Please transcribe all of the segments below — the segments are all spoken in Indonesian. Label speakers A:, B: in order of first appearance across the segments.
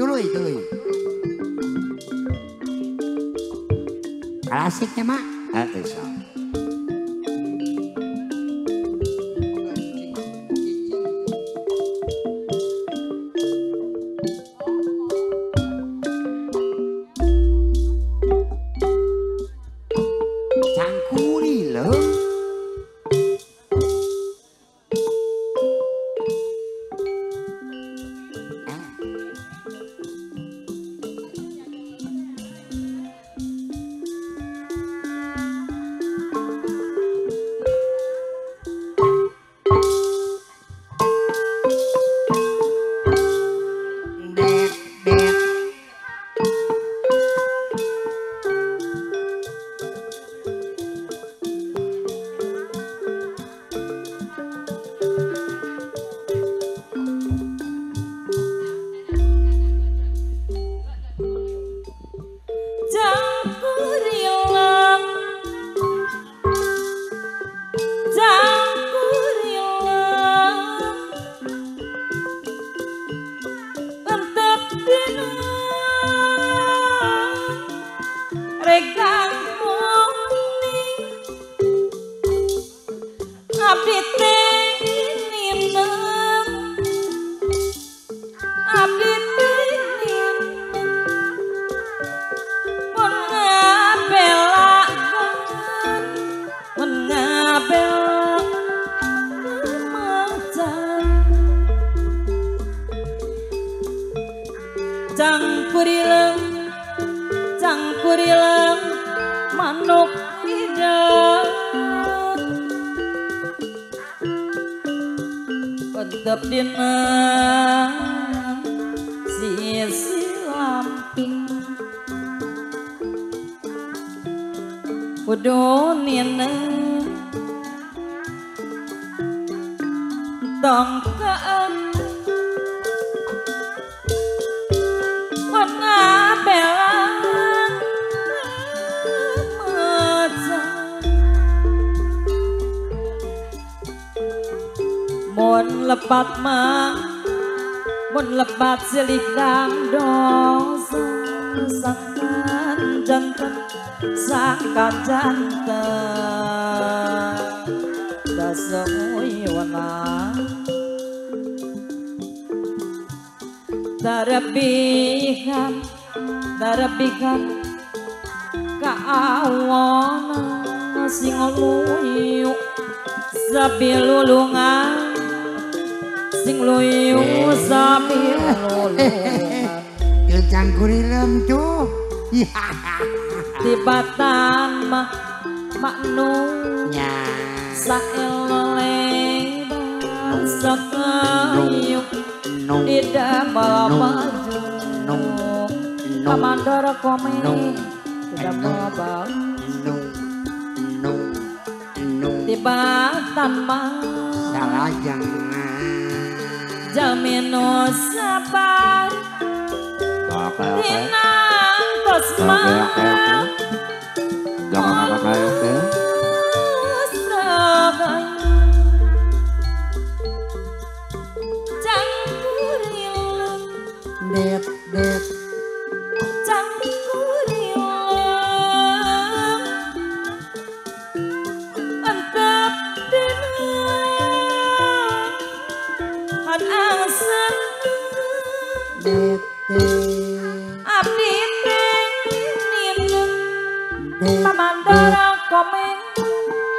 A: Tuluy. Klasiknya mak. Insya Allah. Cangkuri loh.
B: Cangkurileng manuk idang Pentep dina sisi lamping Kudunina tongkaan Mun lepat mang, mun lepat silik dosa sangkan janten dasemui wana darabihan kaawana sing luyu sapi lulungan sing luyu sapi lulungan
A: Yo cangkurilem tuh.
B: tibatan maknu
A: Ya.
B: saelele sakayu tidak balapaju kamandara komeng tidak balapaju tibatan
A: Salah jangan.
B: Jamino sabar Tinang tosma
C: Jangan pakai oke.
B: Cangkurileng
A: Det.
B: Cangkurileng Antep dina Han angsen
A: Det.
B: Abdi ninen Pamandara komeng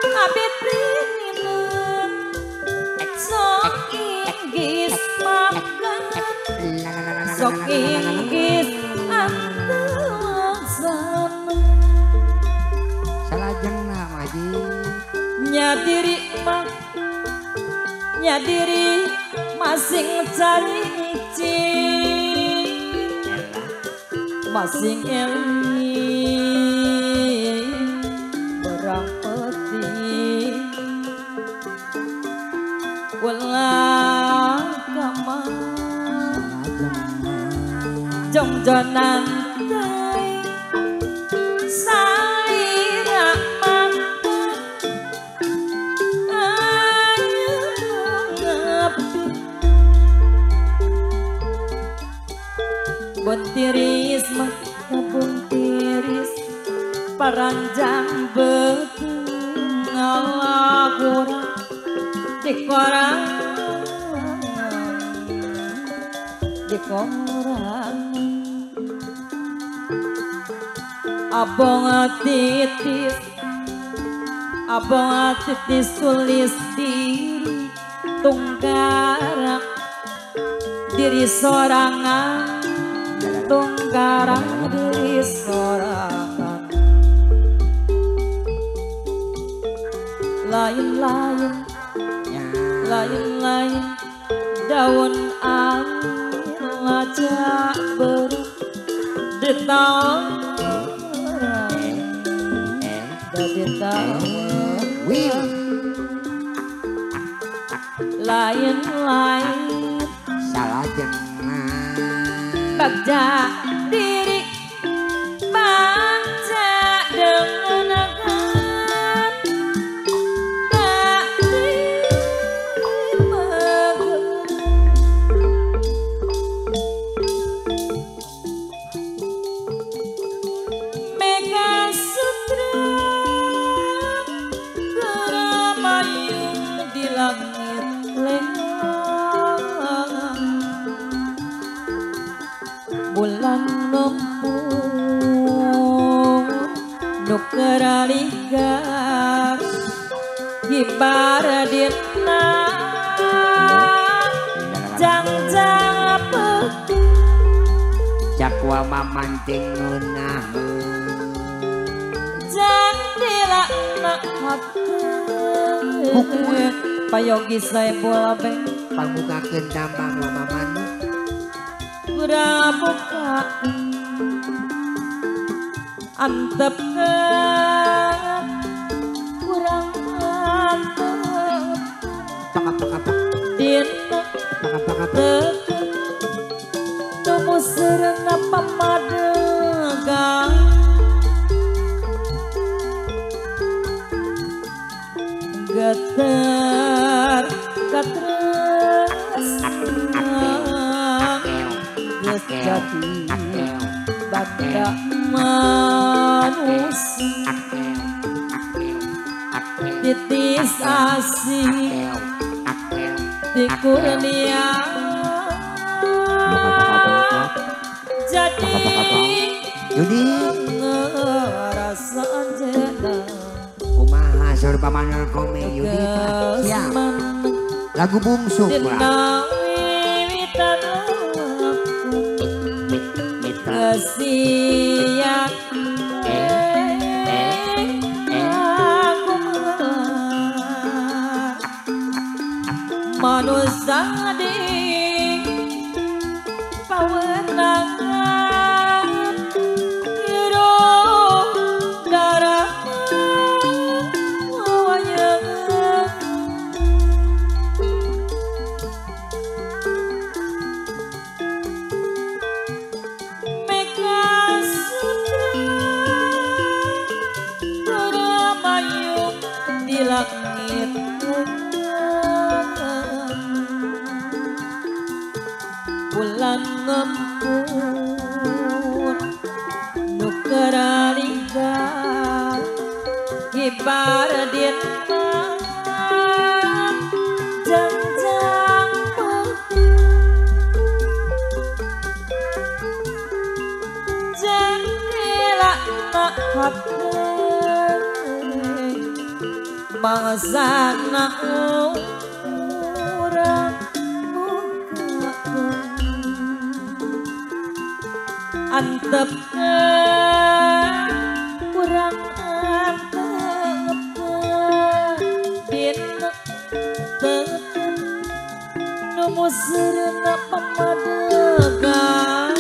B: Abdi ninen Sok inggis makan Sok inggis antesan
A: Salah jangan maji.
B: Nyadiri masing cari masing eling berang peti ulang kamar jongjonan teh salira mangkat ayo ngepi buntiris mah buntiris paranjang betung ngalaguran di koran abong titis tulis diri tunggarang diri sorangan tunggarang diri sorangan lain-lain lain-lain daun angin lajak berdetang lain-lain
A: salah jangan
B: bagja diri baca dengan akan tak Mega Sutra Keramayung di langit lengang bulan ngempung nukeraligar gibaradina jang-jang apa
A: cakwa mamancing ngunahun
B: jang dilakna hati payogi saya bola beng
A: pamukakeun tambang mamaman
B: burabuka antep ke kurang antep
A: pak
B: dina
A: pak
B: tumu sereng apa madegang getar katres geus jadi banda manusia titis asih di kurnia jadi
A: Yudi
B: ngerasa jena
A: kumaha sur pamanel kome Yudi siap lagu bungsu
B: dina wiwitan kesiak aku manusia di pawenangan hirup darah wayang Mega Sutra Keramayung di langit bulan ngempur nukeraligar gibaradina jang-jang jendela nak hati mangsana urang antep kurang antep dina tetep numu serena pamadegan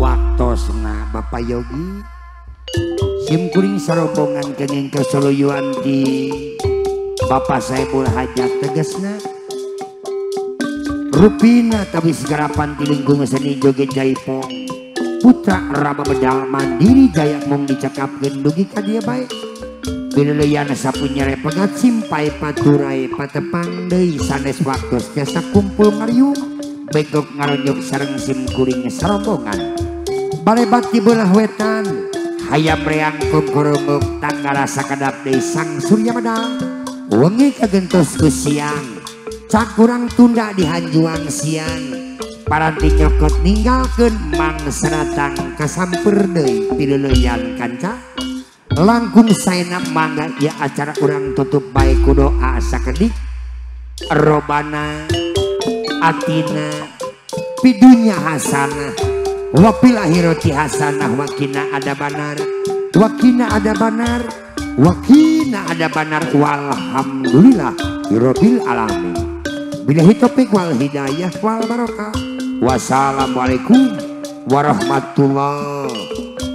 A: Waktosna Bapak Yogi simkuring sarombongan kenging kesuluyuan di Bapak Saiful Hajat tegasna Rupina tapi segarapan di lingkungan seni joget Jaipong putra Rama Bedal mandiri jaya mong dicakapkeun dugi ka dieu bae pileuleuyana sapunya repegat simpai paturai patepang deui sanes waktos jasa kumpul ngariung begok ngaronyok sareng simkuring sarombongan balebat di belah wetan hayam reang kumkurumuk tangga rasa kadap deui sang Surya Bedal wengi kagentos ku siang cak kurang tunda di hanjuang siang paranti nyokot ninggalkeun mangsa datang kasamper deui pileuleyan kanca langkung saena mangga ya acara urang tutup bae ku doa sakedik robana atina pidunya hasanah wa fil akhirati hasanah wa qina adzabannar wa qina adzabannar wa qina adzabannar walhamdulillah rabbil alamin billahi taufiq wal hidayah wal barokah wassalamualaikum warahmatullahi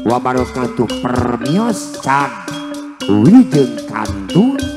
A: wabarakatuh permios cag wilujeng kantun